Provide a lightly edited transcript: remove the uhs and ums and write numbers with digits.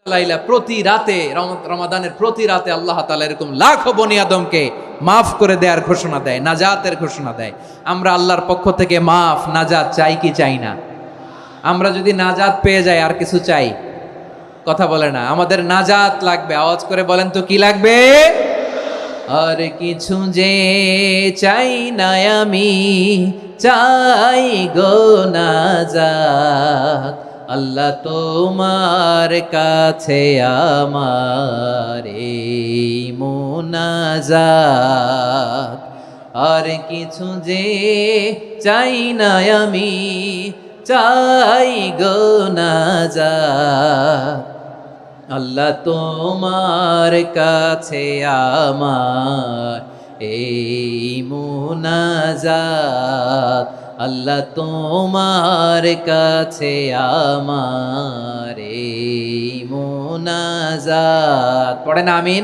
লাইলা প্রতি রাতে রমাদানের প্রতি রাতে আল্লাহ তাআলা এরকম লাখো বনি আদমকে মাফ করে দেওয়ার ঘোষণা দেয়, নাজাতের ঘোষণা দেয়। আমরা আল্লাহর পক্ষ থেকে মাফ নাজাত চাই কি চাই না? আমরা যদি নাজাত পেয়ে যাই আর কিছু চাই? কথা বলে না। আমাদের নাজাত লাগবে, আওয়াজ করে বলেন তো কি লাগবে? আর কিছু যে চাই না আমি, চাই গো নাজাত। আল্লাহ তোমার কাছে আমার এই মুনাজাত। আর কিছু যে চাই না আমি, চাই গো নাজাত। আল্লাহ তোমার কাছে আমার এই মুনাজাত। আল্লাহ তোমার কাছে আমার এই মুনাজাত। পড়েন আমিন।